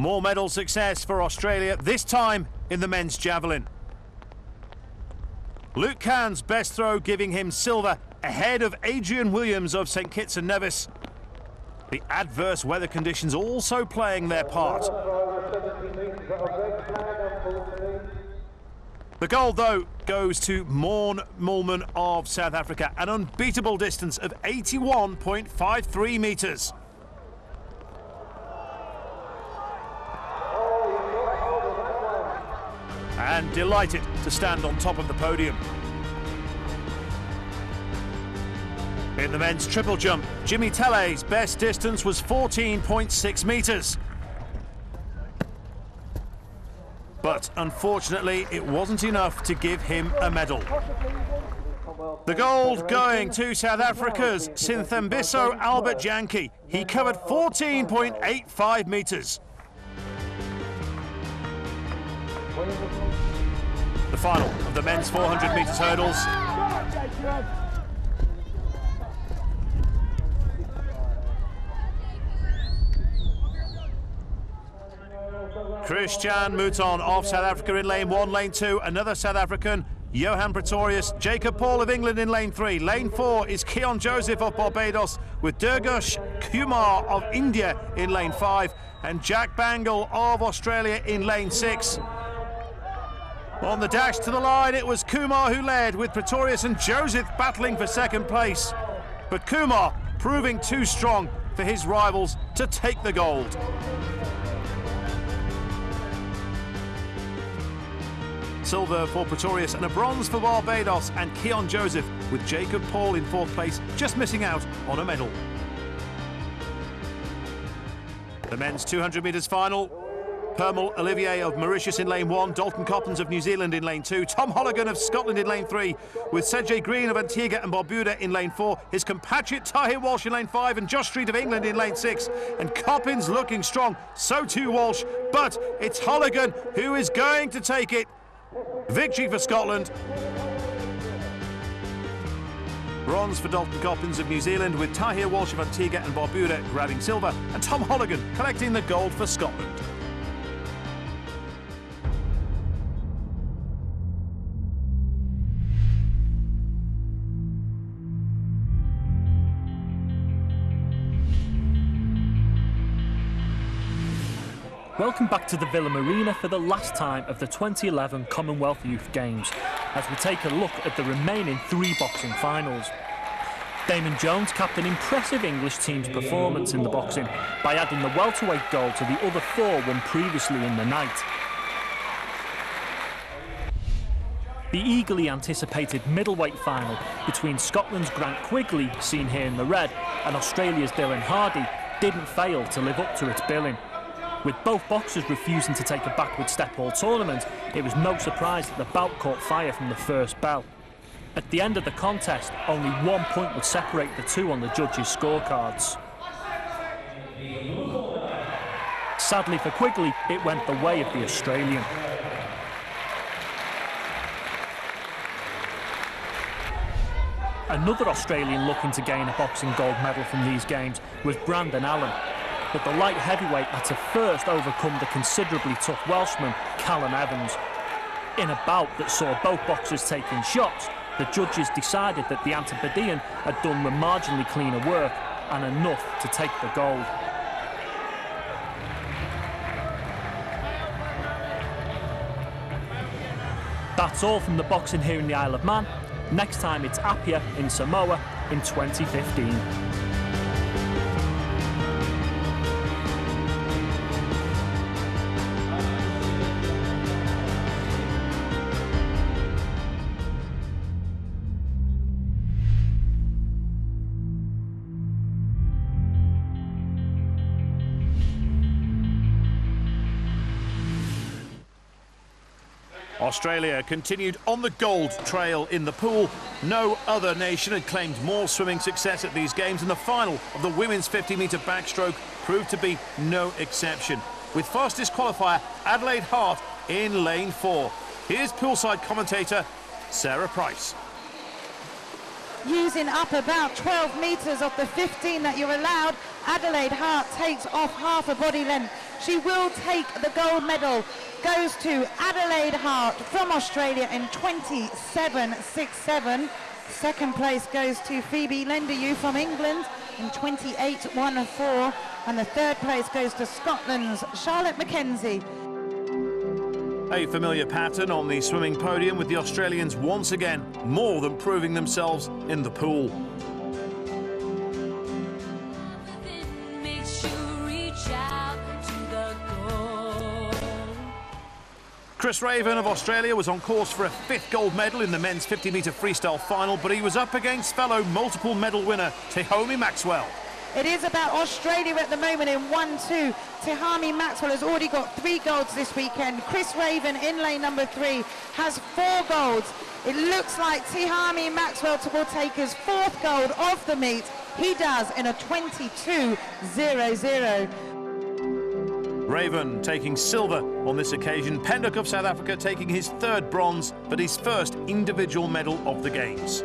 More medal success for Australia, this time in the men's javelin. Luke Cahn's best throw giving him silver ahead of Adrian Williams of St Kitts and Nevis. The adverse weather conditions also playing their part. The gold, though, goes to Morn Mulman of South Africa, an unbeatable distance of 81.53 metres. And delighted to stand on top of the podium. In the men's triple jump, Jimmy Telle's best distance was 14.6 metres. But unfortunately, it wasn't enough to give him a medal. The gold going to South Africa's Sinthembiso Albert Janki. He covered 14.85 metres. The final of the men's 400 metres hurdles. Christian Mouton of South Africa in lane 1, lane 2, another South African, Johan Pretorius, Jacob Paul of England in lane 3. Lane 4 is Keon Joseph of Barbados, with Durgesh Kumar of India in lane 5, and Jack Bangle of Australia in lane 6. On the dash to the line, it was Kumar who led, with Pretorius and Joseph battling for second place. But Kumar proving too strong for his rivals to take the gold. Silver for Pretorius and a bronze for Barbados and Keon Joseph, with Jacob Paul in 4th place, just missing out on a medal. The men's 200 metres final. Permal Olivier of Mauritius in lane 1, Dalton Coppens of New Zealand in lane 2, Tom Holligan of Scotland in lane 3, with Sergey Green of Antigua and Barbuda in lane 4, his compatriot Tahir Walsh in lane 5, and Josh Street of England in lane 6. And Coppens looking strong, so too Walsh, but it's Holligan who is going to take it. Victory for Scotland. Bronze for Dalton Coppens of New Zealand, with Tahir Walsh of Antigua and Barbuda grabbing silver, and Tom Holligan collecting the gold for Scotland. Welcome back to the Villa Marina for the last time of the 2011 Commonwealth Youth Games, as we take a look at the remaining 3 boxing finals. Damon Jones capped an impressive English team's performance in the boxing by adding the welterweight gold to the other 4 won previously in the night. The eagerly anticipated middleweight final between Scotland's Grant Quigley, seen here in the red, and Australia's Dylan Hardy didn't fail to live up to its billing. With both boxers refusing to take a backward step all tournament, it was no surprise that the bout caught fire from the first bell. At the end of the contest, only 1 point would separate the two on the judges' scorecards. Sadly for Quigley, it went the way of the Australian. Another Australian looking to gain a boxing gold medal from these games was Brandon Allen. But the light heavyweight had to first overcome the considerably tough Welshman, Callum Evans. In a bout that saw both boxers taking shots, the judges decided that the Antipodean had done the marginally cleaner work and enough to take the gold. That's all from the boxing here in the Isle of Man. Next time it's Apia in Samoa in 2015. Australia continued on the gold trail in the pool. No other nation had claimed more swimming success at these games, and the final of the women's 50-metre backstroke proved to be no exception, with fastest qualifier Adelaide Hart in lane 4. Here's poolside commentator Sarah Price. Using up about 12 metres of the 15 that you're allowed, Adelaide Hart takes off half a body length. She will take the gold medal. Goes to Adelaide Hart from Australia in 27.67. Second place goes to Phoebe Lendeyu from England in 28.14. And the third place goes to Scotland's Charlotte Mackenzie. A familiar pattern on the swimming podium, with the Australians once again more than proving themselves in the pool. Chris Raven of Australia was on course for a 5th gold medal in the men's 50-metre freestyle final, but he was up against fellow multiple medal winner Tehami Maxwell. It is about Australia at the moment in 1-2. Tehami Maxwell has already got 3 golds this weekend. Chris Raven in lane number 3 has 4 golds. It looks like Tehami Maxwell will take his 4th gold of the meet. He does in a 22.00. Raven taking silver on this occasion. Penduk of South Africa taking his 3rd bronze, but his 1st individual medal of the Games.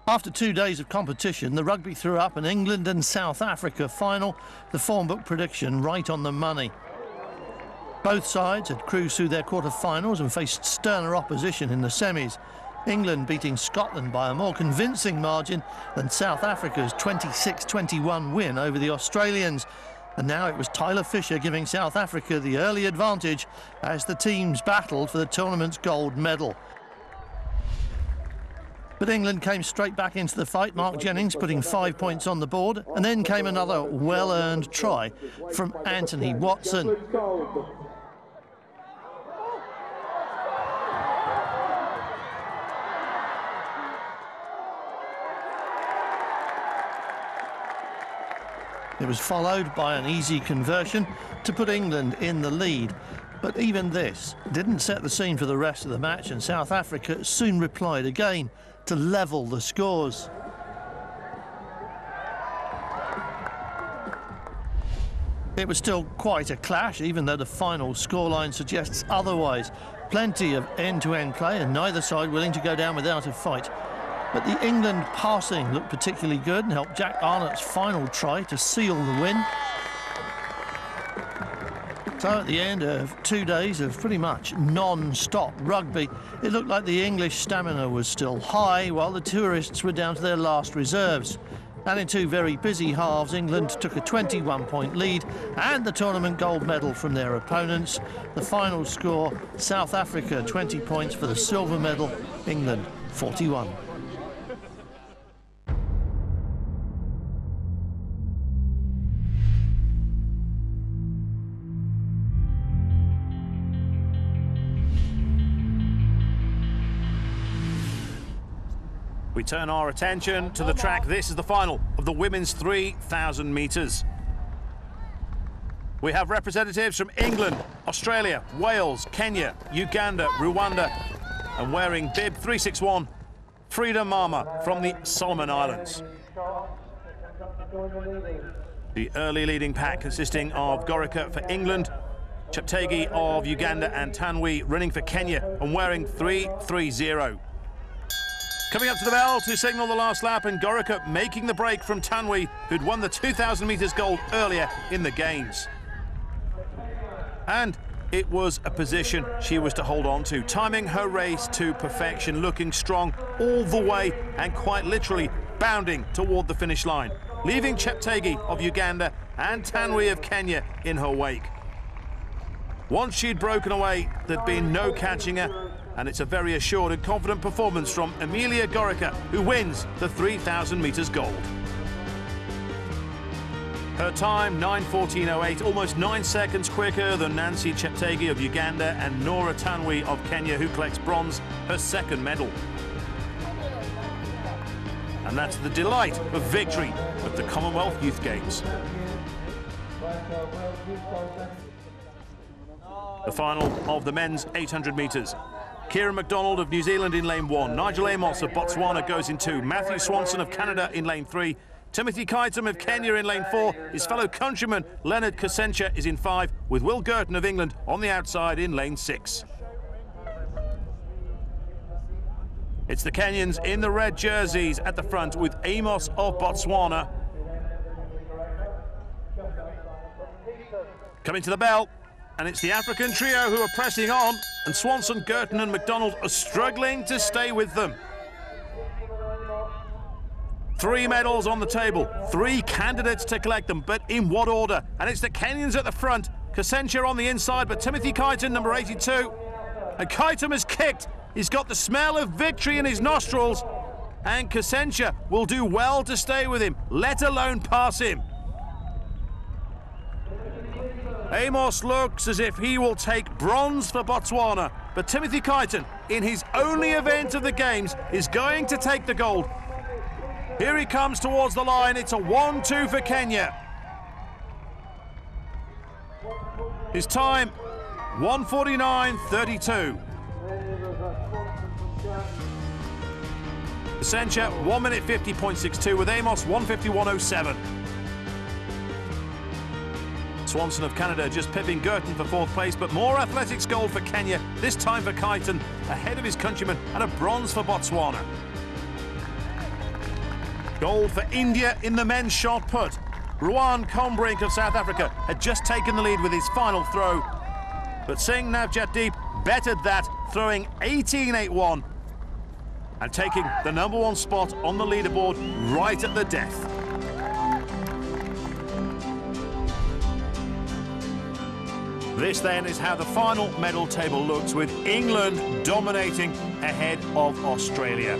After 2 days of competition, the rugby threw up an England and South Africa final, the form book prediction right on the money. Both sides had cruised through their quarter-finals and faced sterner opposition in the semis. England beating Scotland by a more convincing margin than South Africa's 26-21 win over the Australians. And now it was Tyler Fisher giving South Africa the early advantage as the teams battled for the tournament's gold medal. But England came straight back into the fight, Mark Jennings putting 5 points on the board, and then came another well-earned try from Anthony Watson. It was followed by an easy conversion to put England in the lead. But even this didn't set the scene for the rest of the match, and South Africa soon replied again to level the scores. It was still quite a clash, even though the final scoreline suggests otherwise. Plenty of end-to-end play and neither side willing to go down without a fight. But the England passing looked particularly good and helped Jack Arnott's final try to seal the win. So at the end of 2 days of pretty much non-stop rugby, it looked like the English stamina was still high while the tourists were down to their last reserves. And in 2 very busy halves, England took a 21-point lead and the tournament gold medal from their opponents. The final score, South Africa 20 points for the silver medal, England 41. We turn our attention to the track. This is the final of the women's 3,000 metres. We have representatives from England, Australia, Wales, Kenya, Uganda, Rwanda, and wearing bib 361, Frida Mama from the Solomon Islands. The early leading pack consisting of Gorica for England, Cheptegei of Uganda and Tanwi running for Kenya and wearing 330. Coming up to the bell to signal the last lap, and Gorica making the break from Tanwi, who'd won the 2,000 metres gold earlier in the Games. And it was a position she was to hold on to, timing her race to perfection, looking strong all the way and quite literally bounding toward the finish line, leaving Cheptegei of Uganda and Tanwi of Kenya in her wake. Once she'd broken away, there'd been no catching her, and it's a very assured and confident performance from Emilia Gorica, who wins the 3,000 metres gold. Her time, 9:14.08, almost 9 seconds quicker than Nancy Cheptegei of Uganda and Nora Tanwi of Kenya, who collects bronze, her 2nd medal. And that's the delight of victory at the Commonwealth Youth Games. The final of the men's 800 metres. Kieran MacDonald of New Zealand in lane 1. Nigel Amos of Botswana goes in 2. Matthew Swanson of Canada in lane 3. Timothy Kaitam of Kenya in lane 4. His fellow countryman Leonard Kasencha is in 5, with Will Girton of England on the outside in lane 6. It's the Kenyans in the red jerseys at the front, with Amos of Botswana coming to the bell. And it's the African trio who are pressing on, and Swanson, Girton and MacDonald are struggling to stay with them. 3 medals on the table, 3 candidates to collect them, but in what order? And it's the Kenyans at the front, Kasencha on the inside, but Timothy Kaitam, number 82. And Kaitam has kicked. He's got the smell of victory in his nostrils, and Kasencha will do well to stay with him, let alone pass him. Amos looks as if he will take bronze for Botswana, but Timothy Kaitam, in his only event of the Games, is going to take the gold. Here he comes towards the line. It's a 1-2 for Kenya. His time, 1:49.32. Kasencha, 1:50.62, with Amos, 1:51.07. Swanson of Canada just pipping Girton for 4th place, but more athletics gold for Kenya, this time for Kaitam, ahead of his countryman, and a bronze for Botswana. Gold for India in the men's shot put. Ruan Combrink of South Africa had just taken the lead with his final throw, but Singh Navjatdeep bettered that, throwing 18.81 and taking the #1 spot on the leaderboard right at the death. This then is how the final medal table looks, with England dominating ahead of Australia.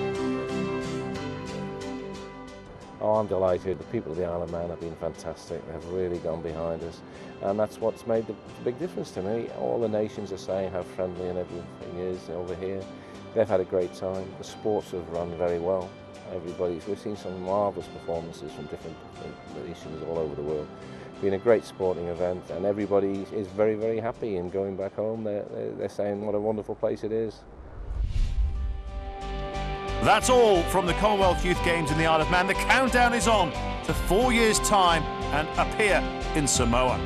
Oh, I'm delighted. The people of the Isle of Man have been fantastic. They have really gone behind us, and that's what's made the big difference to me. All the nations are saying how friendly and everything is over here. They've had a great time. The sports have run very well. We've seen some marvellous performances from different nations all over the world. It's been a great sporting event, and everybody is very, very happy. And going back home, they're saying what a wonderful place it is. That's all from the Commonwealth Youth Games in the Isle of Man. The countdown is on to 4 years' time and up here in Samoa.